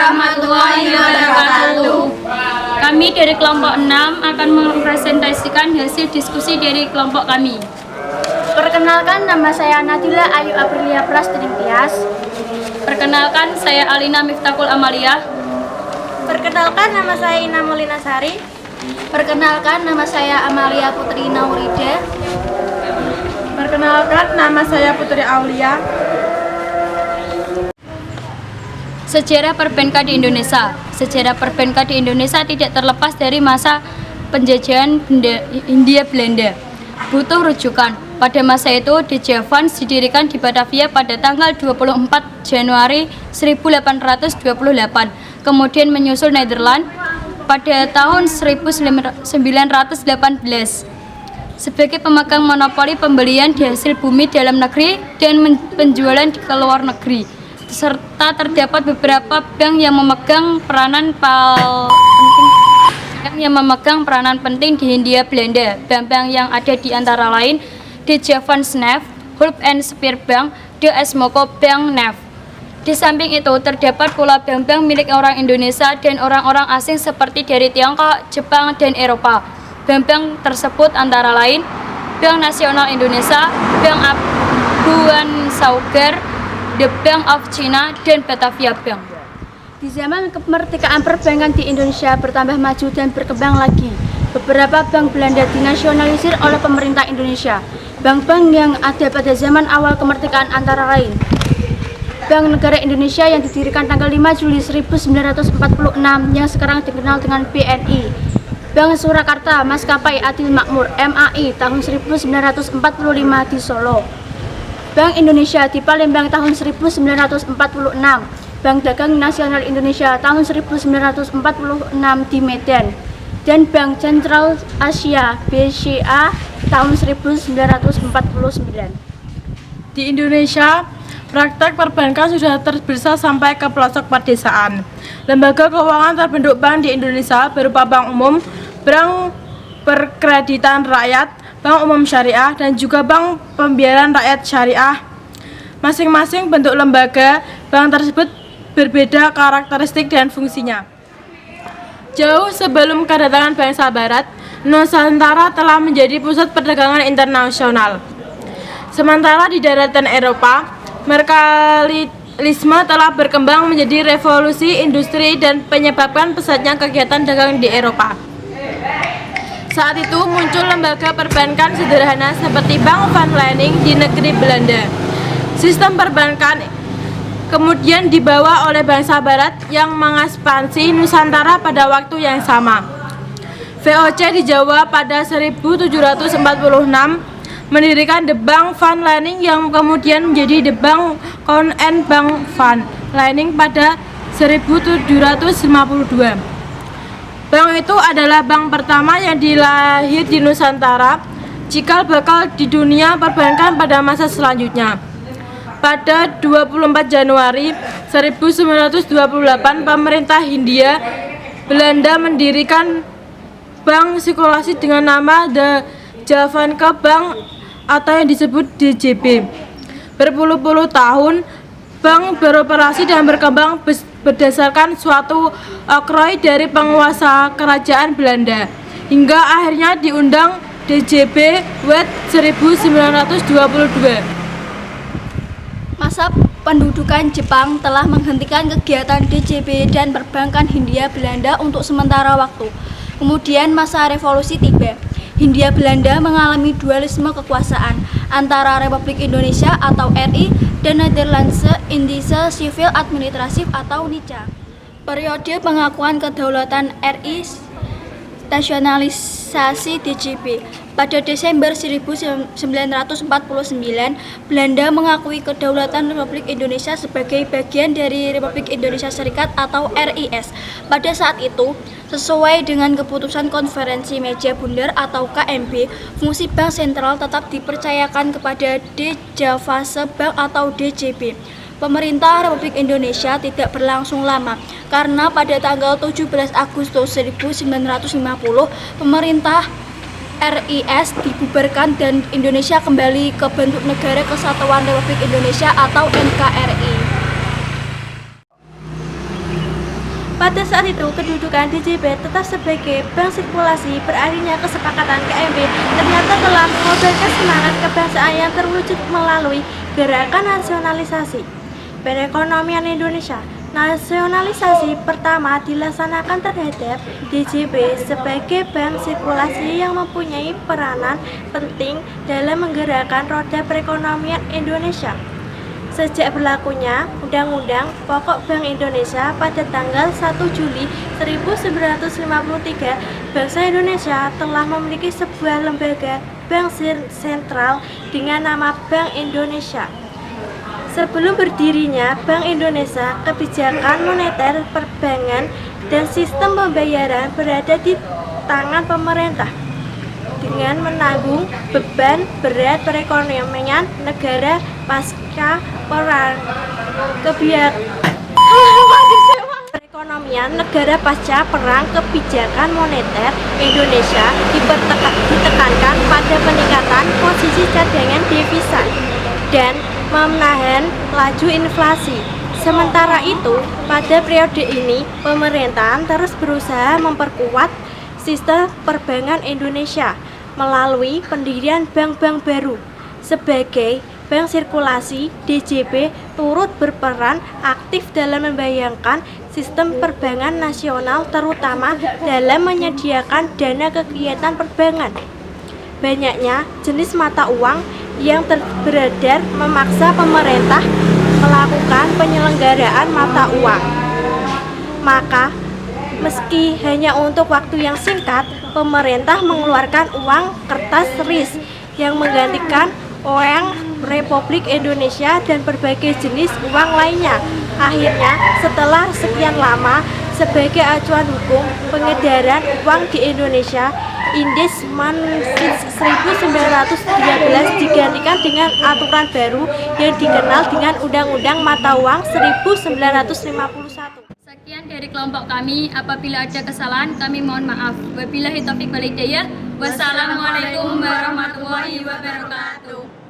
warahmatullahi wabarakatuh. Kami dari kelompok 6 akan mempresentasikan hasil diskusi dari kelompok kami. Perkenalkan, nama saya Nadila Ayu Aprilia Prastini Tias. Perkenalkan, saya Alina Miftahul Amalia. Perkenalkan, nama saya Ina Molina Sari. Perkenalkan, nama saya Amalia Putri Nauride. Perkenalkan, nama saya Putri Aulia. Sejarah perbankan di Indonesia. Sejarah perbankan di Indonesia tidak terlepas dari masa penjajahan Hindia Belanda. Butuh rujukan. Pada masa itu, DJ Funds didirikan di Batavia pada tanggal 24 Januari 1828. Kemudian menyusul Nederland pada tahun 1918 sebagai pemegang monopoli pembelian di hasil bumi dalam negeri dan penjualan ke luar negeri, serta terdapat beberapa bank yang memegang peranan penting di Hindia Belanda. Bank-bank yang ada di antara lain De Javans Nef, Hulp and Speer Bank, De Esmoko Bank Nef. Di samping itu terdapat pula bank-bank milik orang Indonesia dan orang-orang asing seperti dari Tiongkok, Jepang, dan Eropa. Bank-bank tersebut antara lain Bank Nasional Indonesia, Bank Abuan Sauger, The Bank of China, dan Batavia Bank. Di zaman kemerdekaan perbankan di Indonesia bertambah maju dan berkembang lagi. Beberapa bank Belanda dinasionalisir oleh pemerintah Indonesia. Bank-bank yang ada pada zaman awal kemerdekaan antara lain Bank Negara Indonesia yang didirikan tanggal 5 Juli 1946 yang sekarang dikenal dengan BNI. Bank Surakarta Maskapai Adil Makmur MAI tahun 1945 di Solo. Bank Indonesia di Palembang tahun 1946. Bank Dagang Nasional Indonesia tahun 1946 di Medan. Dan Bank Sentral Asia BCA tahun 1949. Di Indonesia, praktek perbankan sudah terbiasa sampai ke pelosok pedesaan. Lembaga keuangan terbentuk bank di Indonesia berupa bank umum, bank perkreditan rakyat, bank umum syariah, dan juga bank pembiayaan rakyat syariah. Masing-masing bentuk lembaga bank tersebut berbeda karakteristik dan fungsinya. Jauh sebelum kedatangan bangsa Barat, Nusantara telah menjadi pusat perdagangan internasional. Sementara di daratan Eropa, merkantilisme telah berkembang menjadi revolusi industri dan menyebabkan pesatnya kegiatan dagang di Eropa. Saat itu muncul lembaga perbankan sederhana seperti Bank van Lening di negeri Belanda. Sistem perbankan kemudian dibawa oleh bangsa Barat yang mengekspansi Nusantara pada waktu yang sama. VOC di Jawa pada 1746 mendirikan The Bank van Lening yang kemudian menjadi The Bank Kon en Bank van Lening pada 1752. Bank itu adalah bank pertama yang dilahir di Nusantara, cikal bakal di dunia perbankan pada masa selanjutnya. Pada 24 Januari 1928, pemerintah Hindia Belanda mendirikan bank sirkulasi dengan nama The Javaanse Bank atau yang disebut DJB. Berpuluh-puluh tahun, bank beroperasi dan berkembang berdasarkan suatu oktroi dari penguasa kerajaan Belanda, hingga akhirnya diundang DJB Wet 1922. Masa pendudukan Jepang telah menghentikan kegiatan DJB dan perbankan Hindia Belanda untuk sementara waktu. Kemudian masa revolusi tiba. Hindia Belanda mengalami dualisme kekuasaan antara Republik Indonesia atau RI dan Nederlandse Indische Civil Administratie atau NICA. Periode pengakuan kedaulatan RI, nasionalisasi DJB. Pada Desember 1949, Belanda mengakui kedaulatan Republik Indonesia sebagai bagian dari Republik Indonesia Serikat atau RIS. Pada saat itu, sesuai dengan keputusan Konferensi Meja Bundar atau KMB, fungsi bank sentral tetap dipercayakan kepada De Javaanse Bank atau DJB. Pemerintah Republik Indonesia tidak berlangsung lama karena pada tanggal 17 Agustus 1950 pemerintah RIS dibubarkan dan Indonesia kembali ke bentuk Negara Kesatuan Republik Indonesia atau NKRI. Pada saat itu, kedudukan DJB tetap sebagai bank sirkulasi. Berakhirnya kesepakatan KMB ternyata telah mengobarkan semangat kebangsaan yang terwujud melalui gerakan nasionalisasi perekonomian Indonesia. Nasionalisasi pertama dilaksanakan terhadap DJB sebagai bank sirkulasi yang mempunyai peranan penting dalam menggerakkan roda perekonomian Indonesia. Sejak berlakunya Undang-Undang Pokok Bank Indonesia pada tanggal 1 Juli 1953, bangsa Indonesia telah memiliki sebuah lembaga bank sentral dengan nama Bank Indonesia. Sebelum berdirinya Bank Indonesia, kebijakan moneter, perbankan, dan sistem pembayaran berada di tangan pemerintah dengan menanggung beban berat perekonomian negara pasca perang. Kebijakan moneter Indonesia ditekankan pada peningkatan posisi cadangan devisa dan menahan laju inflasi. Sementara itu, pada periode ini, pemerintahan terus berusaha memperkuat sistem perbankan Indonesia melalui pendirian bank-bank baru. Sebagai bank sirkulasi, DJB turut berperan aktif dalam membayangkan sistem perbankan nasional, terutama dalam menyediakan dana kegiatan perbankan. Banyaknya jenis mata uang yang beredar memaksa pemerintah melakukan penyelenggaraan mata uang. Maka, meski hanya untuk waktu yang singkat, pemerintah mengeluarkan uang kertas RIS yang menggantikan uang Republik Indonesia dan berbagai jenis uang lainnya. Akhirnya, setelah sekian lama sebagai acuan hukum pengedaran uang di Indonesia, Indes Man 1913 digantikan dengan aturan baru yang dikenal dengan Undang-Undang Mata Uang 1951. Sekian dari kelompok kami. Apabila ada kesalahan, kami mohon maaf. Wabillahi taufiq wal hidayah. Wassalamualaikum warahmatullahi wabarakatuh.